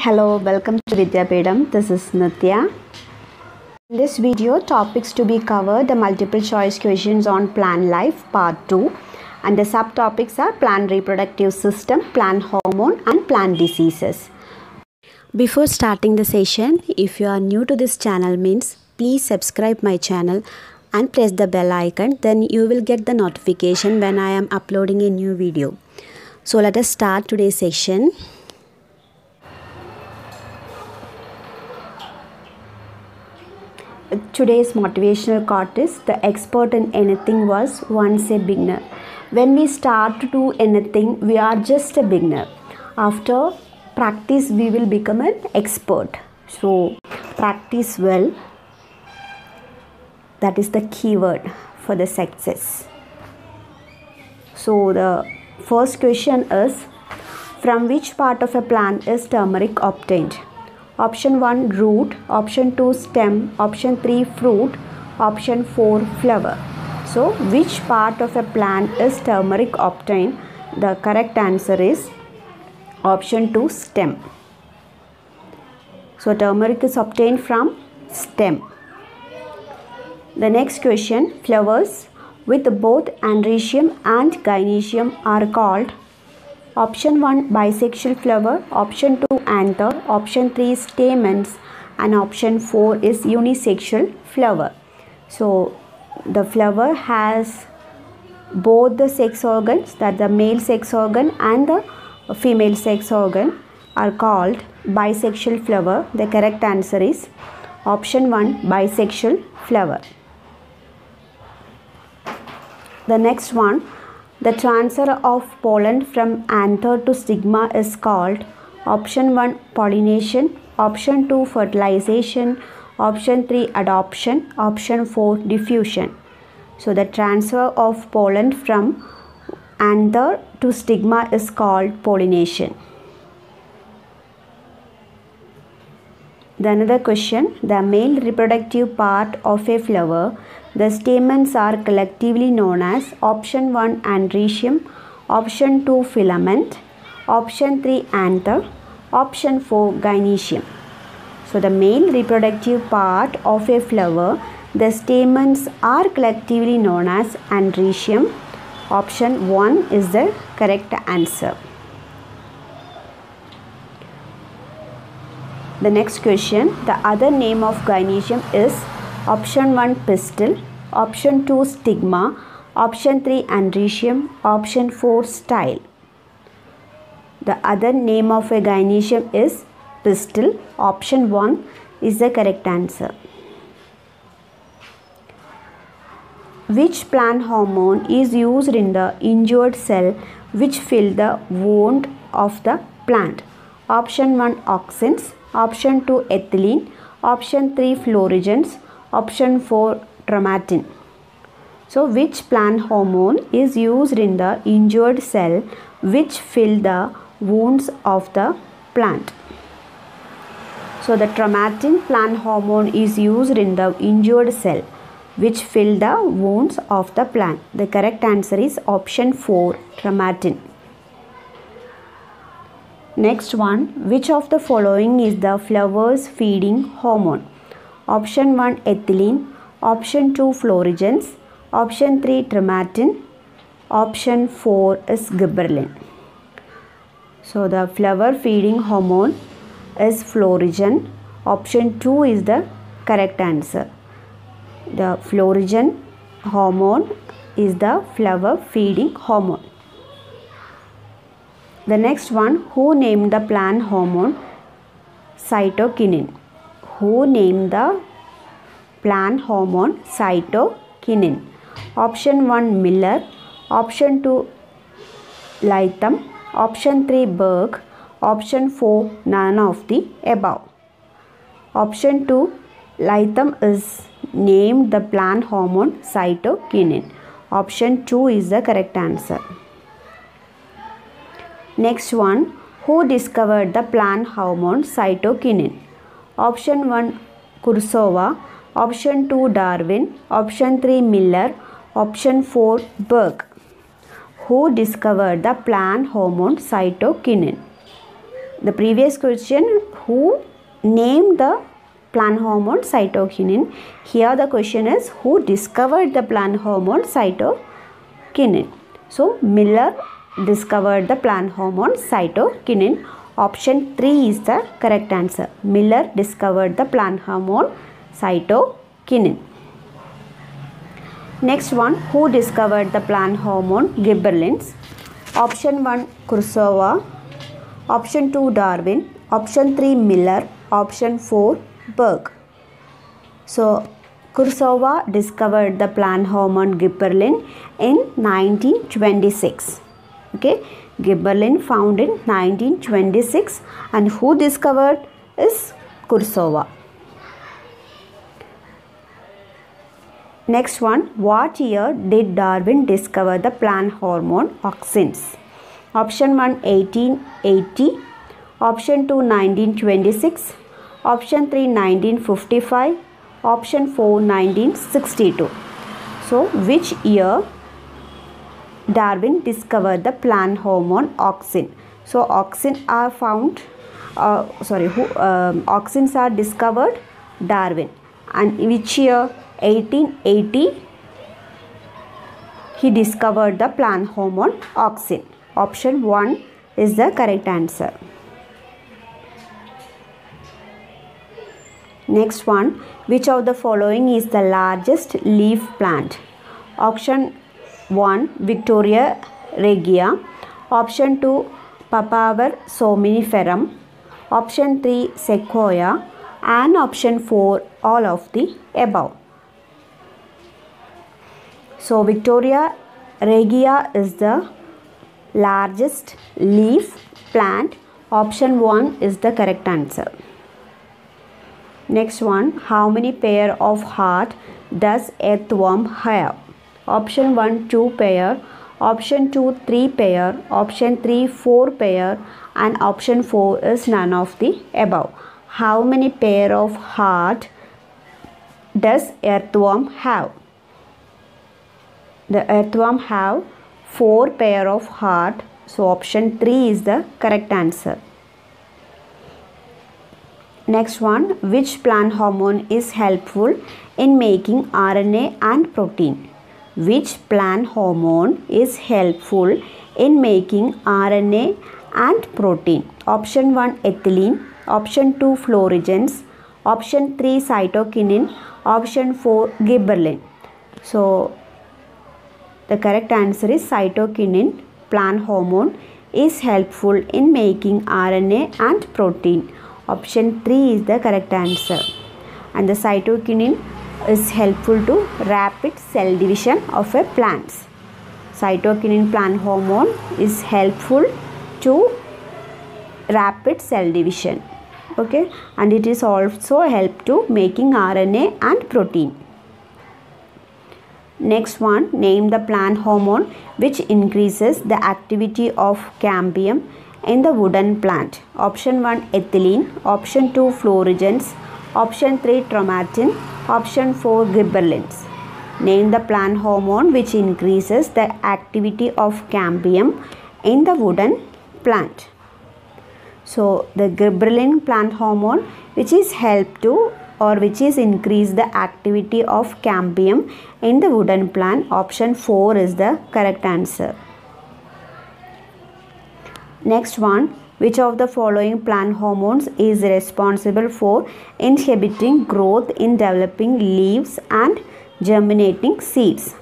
Hello, welcome to Vidyapeedam. This is Nitya. In this video, topics to be covered, the multiple choice questions on plant life part 2, and the subtopics are plant reproductive system, plant hormone and plant diseases. Before starting the session, if you are new to this channel means please subscribe my channel and press the bell icon, then you will get the notification when I am uploading a new video. So let us start today's session. Today's motivational quote is, the expert in anything was once a beginner. When we start to do anything, we are just a beginner. After practice, we will become an expert. So practice well. That is the keyword for the success. So the first question is, from which part of a plant is turmeric obtained? Option 1 root, option 2 stem, option 3 fruit, option 4 flower. So which part of a plant is turmeric obtained? The correct answer is option 2 stem. So turmeric is obtained from stem. The next question, flowers with both androecium and gynoecium are called option 1 bisexual flower, option 2 anther, option 3 stamens and option 4 is unisexual flower. So the flower has both the sex organs, that the male sex organ and the female sex organ are called bisexual flower. The correct answer is option 1 bisexual flower. The next one, the transfer of pollen from anther to stigma is called option 1 pollination, option 2 fertilization, option 3 adoption, option 4 diffusion. So the transfer of pollen from anther to stigma is called pollination. The another question, the male reproductive part of a flower, the stamens are collectively known as option 1 androecium, option 2 filament, option 3 anther, option 4 gynoecium. So the male reproductive part of a flower, the stamens are collectively known as androecium. Option 1 is the correct answer. The next question, the other name of gynoecium is option 1 pistil, option 2 stigma, option 3 androecium, option 4 style. The other name of a gynoecium is pistil. Option 1 is the correct answer. Which plant hormone is used in the injured cell which fill the wound of the plant? Option 1 auxins, option 2 ethylene, option 3 fluorescence, option 4 chromatin. So which plant hormone is used in the injured cell which fill the wounds of the plant? So the chromatin plant hormone is used in the injured cell which fill the wounds of the plant. The correct answer is option 4 chromatin. Next one, which of the following is the flowers feeding hormone? Option 1 ethylene, option 2 fluorescence, option 3 chromatin, option 4 is gibberellin. So the flower feeding hormone is fluorescence. Option 2 is the correct answer. The fluorescence hormone is the flower feeding hormone. The next one, who named the plant hormone cytokinin? Who named the plant hormone cytokinin? Option 1 Miller, option 2 Latham, option 3 Berg, option 4 none of the above. Option 2 Latham is named the plant hormone cytokinin. Option 2 is the correct answer. Next one, who discovered the plant hormone cytokinin? Option 1 Kurzava, option 2 Darwin, option 3 Miller, option 4 Berg. Who discovered the plant hormone cytokinin? The previous question, who named the plant hormone cytokinin? Here the question is, who discovered the plant hormone cytokinin? So Miller discovered the plant hormone cytokinin. Option 3 is the correct answer. Miller discovered the plant hormone cytokinin. Next one, who discovered the plant hormone gibberellins? Option 1 Kurosawa, option 2 Darwin, option 3 Miller, option 4 Berg. So Kurosawa discovered the plant hormone gibberellin in 1926. Okay, gibberellin found in 1926, and who discovered is Kurosawa. Next one, what year did Darwin discover the plant hormone auxins? Option 1 1880, option 2 1926, option 3 1955, option 4 1962. So which year Darwin discovered the plant hormone auxin? So auxin are found, auxins are discovered Darwin, and which year? 1880 he discovered the plant hormone auxin. Option 1 is the correct answer. Next one, which of the following is the largest leaf plant? Option 1 Victoria regia, option 2 Papaver somniferum, option 3 sequoia, and option 4 all of the above. So Victoria regia is the largest leaf plant. Option 1 is the correct answer. Next one, how many pair of heart does earthworm have? Option 1 2 pair, option 2 3 pair, option 3 4 pair, and option 4 is none of the above. How many pair of heart does earthworm have? The earthworm have 4 pair of heart. So option 3 is the correct answer. Next one, which plant hormone is helpful in making RNA and protein? Which plant hormone is helpful in making RNA and protein? Option 1 ethylene, option 2 fluorescence, option 3 cytokinin, option 4 gibberellin. So the correct answer is cytokinin plant hormone is helpful in making RNA and protein. Option 3 is the correct answer. And the cytokinin is helpful to rapid cell division of a plant. Cytokinin plant hormone is helpful to rapid cell division. Okay, and it is also help to making RNA and protein. Next one, name the plant hormone which increases the activity of cambium in the wooden plant. Option 1 ethylene, option 2 fluorescence, option 3 chromatin, option 4 gibberellins. Name the plant hormone which increases the activity of cambium in the wooden plant. So the gibberellin plant hormone which is help to or which is increase the activity of cambium in the wooden plant. Option 4 is the correct answer. Next one, which of the following plant hormones is responsible for inhibiting growth in developing leaves and germinating seeds?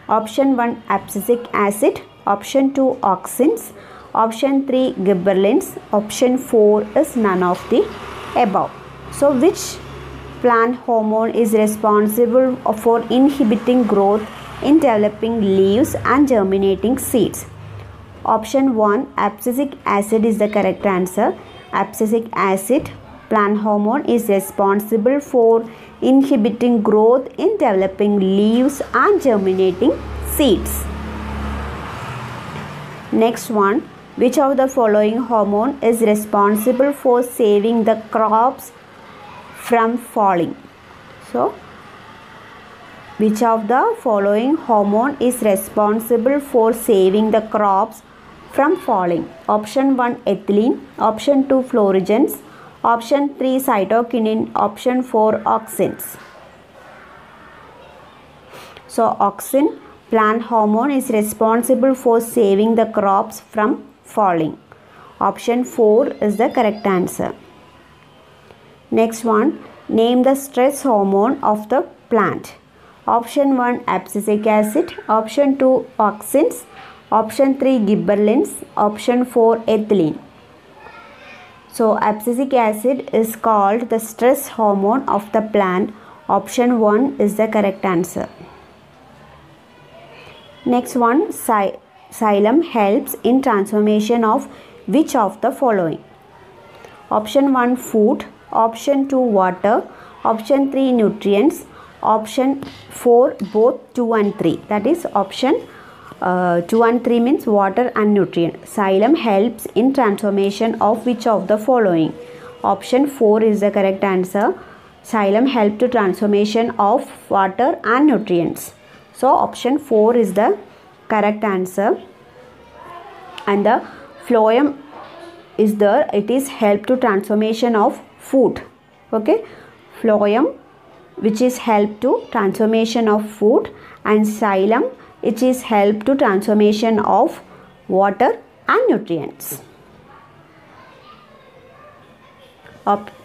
Option 1 abscisic acid, option 2 auxins, option 3 gibberellins, option 4 is none of the above. So which plant hormone is responsible for inhibiting growth in developing leaves and germinating seeds? Option 1 abscisic acid is the correct answer. Abscisic acid plant hormone is responsible for inhibiting growth in developing leaves and germinating seeds. Next one, which of the following hormone is responsible for saving the crops from falling? So which of the following hormone is responsible for saving the crops from falling? Option 1 ethylene, option 2 fluorogens, option 3 cytokinin, option 4 auxins. So auxin, plant hormone, is responsible for saving the crops from falling. Option 4 is the correct answer. Next one, name the stress hormone of the plant. Option 1 abscisic acid, option 2 auxins, option 3 gibberellins, option 4 ethylene. So abscisic acid is called the stress hormone of the plant. Option 1 is the correct answer. Next one, xylem helps in transformation of which of the following? Option 1 food, option 2 water, option 3 nutrients, option 4 both 2 and 3. That is option 2 and 3 means water and nutrient. Xylem helps in transformation of which of the following? Option 4 is the correct answer. Xylem help to transformation of water and nutrients. So option 4 is the correct answer. And the phloem is there. It is help to transformation of food. Okay. Phloem, which is help to transformation of food, and xylem, which is help to transformation of water and nutrients.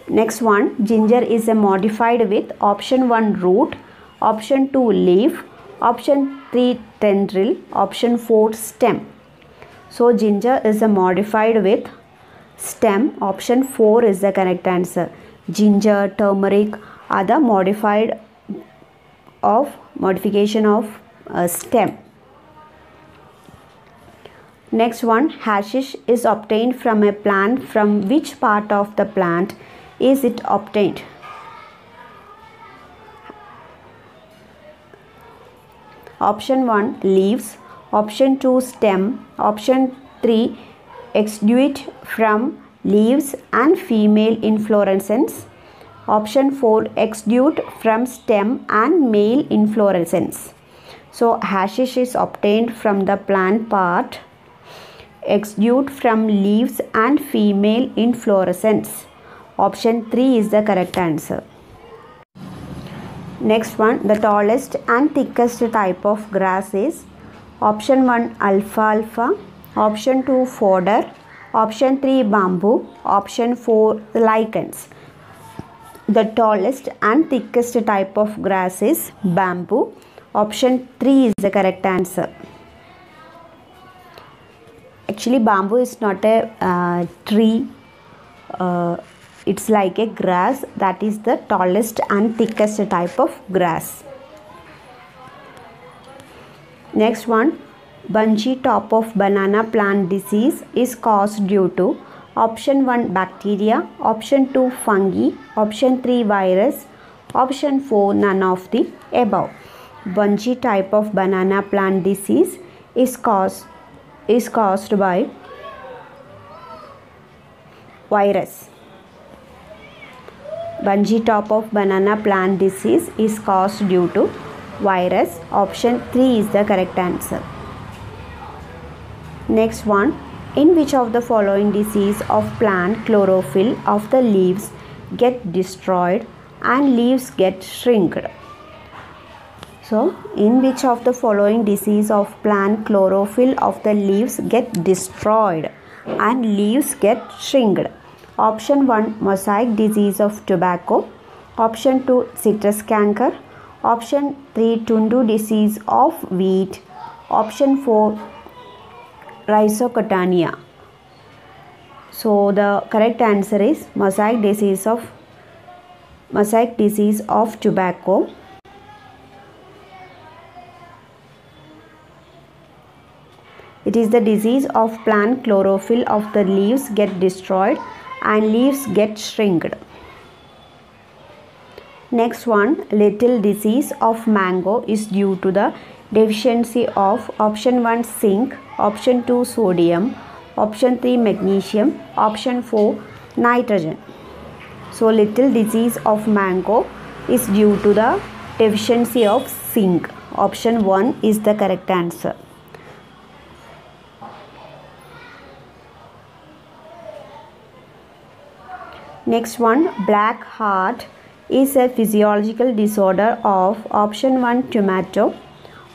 Next one, ginger is modified with option 1 root, option 2 leaf, option 3 tendril, option 4 stem. So ginger is modified with stem. Option 4 is the correct answer. Ginger, turmeric are the modification of stem. Next one, hashish is obtained from a plant. From which part of the plant is it obtained? Option 1 leaves, option 2 stem, option 3 exudate from leaves and female inflorescence, option 4 exudate from stem and male inflorescence. So hashish is obtained from the plant part, exudate from leaves and female inflorescence. Option 3 is the correct answer. Next one, the tallest and thickest type of grass is option 1 alfalfa, option 2 fodder, option 3 bamboo, option 4 lichens. The tallest and thickest type of grass is bamboo. Option 3 is the correct answer. Actually, bamboo is not a tree. It's like a grass. That is the tallest and thickest type of grass. Next one, bunchy top of banana plant disease is caused due to option 1 bacteria, option 2 fungi, option 3 virus, option 4 none of the above. Bunchy type of banana plant disease is caused by virus. Bunchy top of banana plant disease is caused due to virus. Option 3 is the correct answer. Next one, in which of the following disease of plant chlorophyll of the leaves get destroyed and leaves get shrinked? So, in which of the following disease of plant chlorophyll of the leaves get destroyed and leaves get shrinked? Option 1 mosaic disease of tobacco, option 2 citrus canker, option 3 tundu disease of wheat, option 4 rhizoctania. So the correct answer is mosaic disease of tobacco. It is the disease of plant chlorophyll of the leaves get destroyed and leaves get shrinked. Next one, little disease of mango is due to the deficiency of option 1 zinc, option 2 sodium, option 3 magnesium, option 4 nitrogen. So little disease of mango is due to the deficiency of zinc. Option 1 is the correct answer. Next one, black heart is a physiological disorder of option 1 tomato,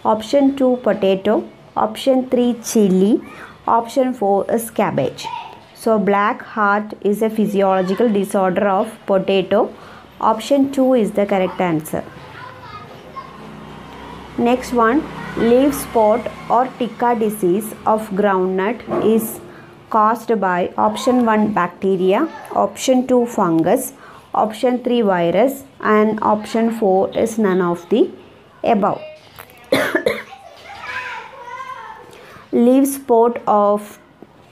option 2 potato, option 3 chili, option 4 is cabbage. So black heart is a physiological disorder of potato. Option 2 is the correct answer. Next one, leaf spot or ticca disease of groundnut is caused by option 1 bacteria, option 2 fungus, option 3 virus, and option 4 is none of the above. Leaf spot of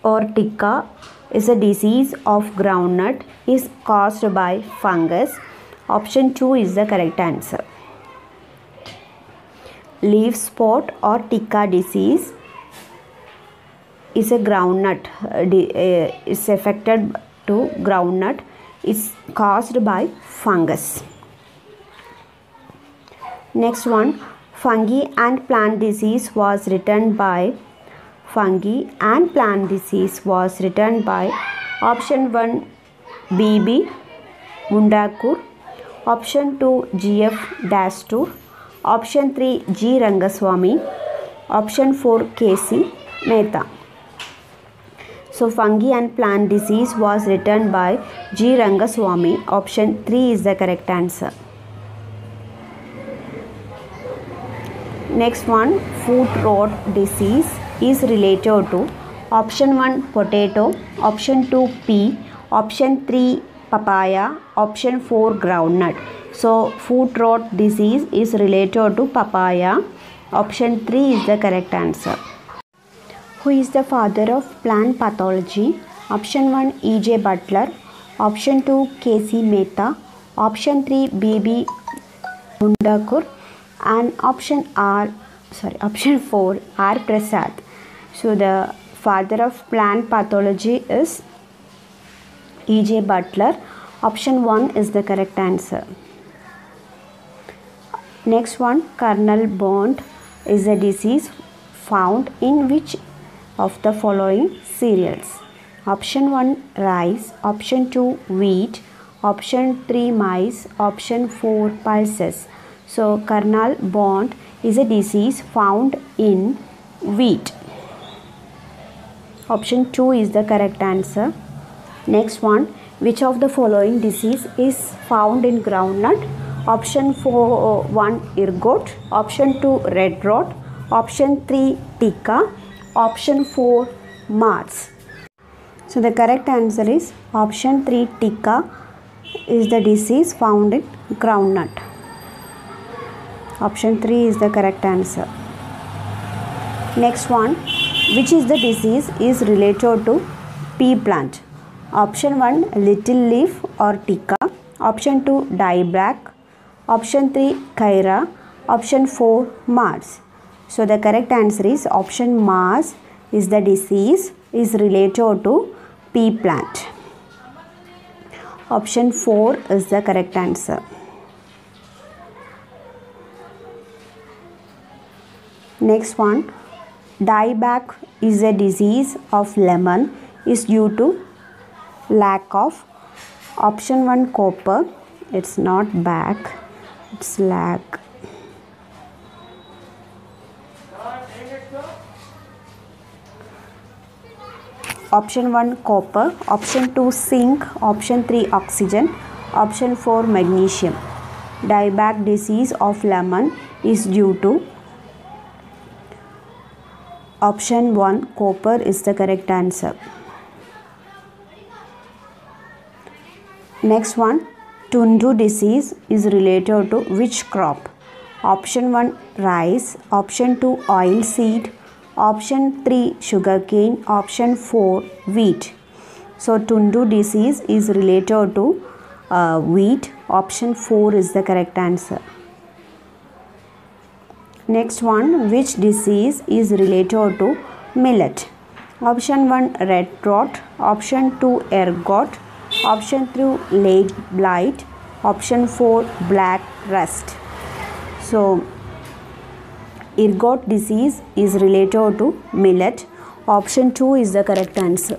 or ticca is a disease of groundnut is caused by fungus. Option 2 is the correct answer. Leaf spot or ticca disease is a groundnut is affected to groundnut is caused by fungus. Next one, fungi and plant disease was written by option 1 B.B. Mundakur, option 2 G.F. Dastur, option 3 G. Rangaswamy, option 4 K.C. Mehta. So fungi and plant disease was written by G. Rangaswamy. Option 3 is the correct answer. Next one, foot rot disease is related to option 1 potato, option 2 pea, option 3 papaya, option 4 groundnut. So foot rot disease is related to papaya. Option 3 is the correct answer. Who is the father of plant pathology? Option 1 E.J. Butler, option 2 K.C. Mehta, option 3 B.B. Mundakur, and option 4 R. Prasad. So the father of plant pathology is E.J. Butler. Option 1 is the correct answer. Next one, kernel bond is a disease found in which of the following cereals? Option 1 rice, option 2 wheat, option 3 maize, option 4 pulses. So kernel bond is a disease found in wheat. Option 2 is the correct answer. Next one, which of the following disease is found in groundnut? Option 1 ergot, option 2 red rot, option 3 ticca, option 4 moths. So the correct answer is option 3 ticca is the disease found in groundnut. Option 3 is the correct answer. Next one, which is the disease is related to pea plant? Option 1 little leaf or ticca, option 2 dieback, option 3 chaira, option 4 moths. So the correct answer is option moths is the disease is related to pea plant. Option 4 is the correct answer. Next one, dieback is a disease of lemon is due to lack of option 1 copper, it's not back, it's lack. Option 1 copper, option 2 zinc, option 3 oxygen, option 4 magnesium. Dieback disease of lemon is due to option 1 copper is the correct answer. Next one, Tundu disease is related to which crop? Option 1 rice, option 2 oil seed, option 3 sugarcane, option 4 wheat. So Tundu disease is related to wheat. Option 4 is the correct answer. Next one, which disease is related to millet? Option 1 red rot, option 2 ergot, option 3 late blight, option 4 black rust. So ergot disease is related to millet. Option 2 is the correct answer.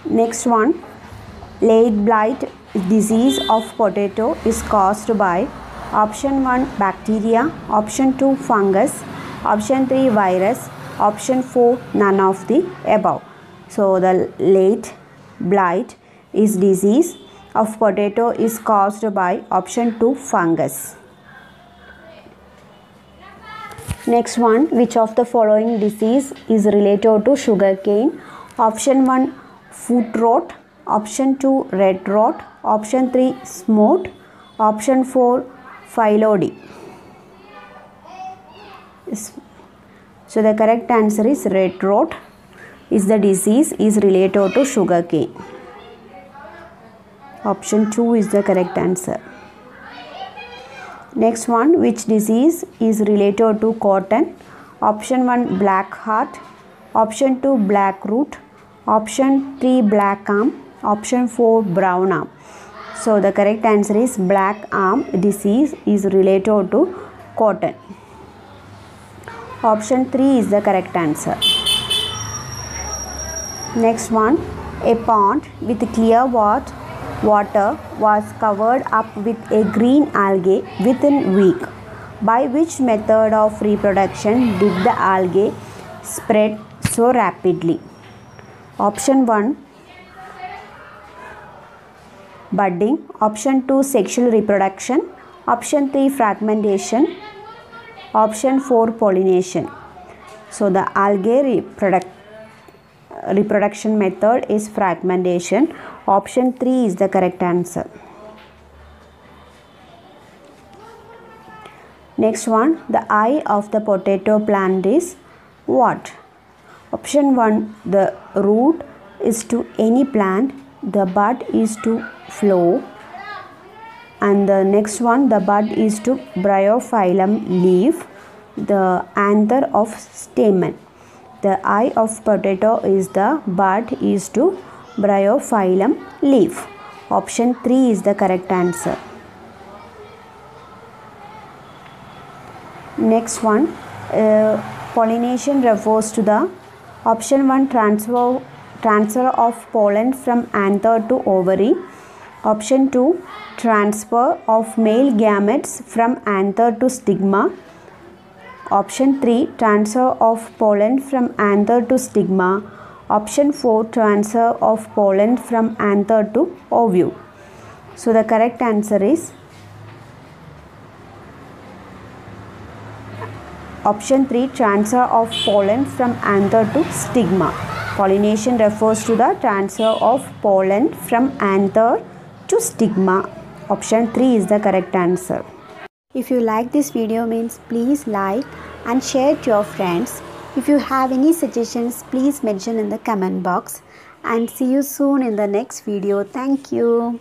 Next one, late blight disease of potato is caused by option 1 bacteria, option 2 fungus, option 3 virus, option 4 none of the above. So the late blight is disease of potato is caused by option 2 fungus. Next one, which of the following disease is related to sugarcane? Option 1 foot rot, option 2 red rot, option 3 smut, option 4 phyllodes. So the correct answer is red rot is the disease is related to sugarcane. Option 2 is the correct answer. Next one, which disease is related to cotton? Option 1 black heart, option 2 black root, option 3 black arm, option 4 brown arm. So the correct answer is black arm disease is related to cotton. Option 3 is the correct answer. Next one, a pond with clear water was covered up with a green algae within a week. By which method of reproduction did the algae spread so rapidly? Option 1 budding, option 2 sexual reproduction, option 3 fragmentation, option 4 pollination. So the algae reproduction method is fragmentation. Option 3 is the correct answer. Next one, the eye of the potato plant is what? Option 1, the root is to any plant, the bud is to flower, and the next one, the bud is to bryophyllum leaf, the anther of stamen. The eye of potato is the bud is to bryophyllum leaf. Option 3 is the correct answer. Next one, pollination refers to the option 1 transfer of pollen from anther to ovary, option 2 transfer of male gametes from anther to stigma, option 3 transfer of pollen from anther to stigma, option 4 transfer of pollen from anther to ovule. So the correct answer is option 3 transfer of pollen from anther to stigma. Pollination refers to the transfer of pollen from anther to stigma. Option 3 is the correct answer. If you like this video means please like and share to your friends. If you have any suggestions, please mention in the comment box, and see you soon in the next video. Thank you.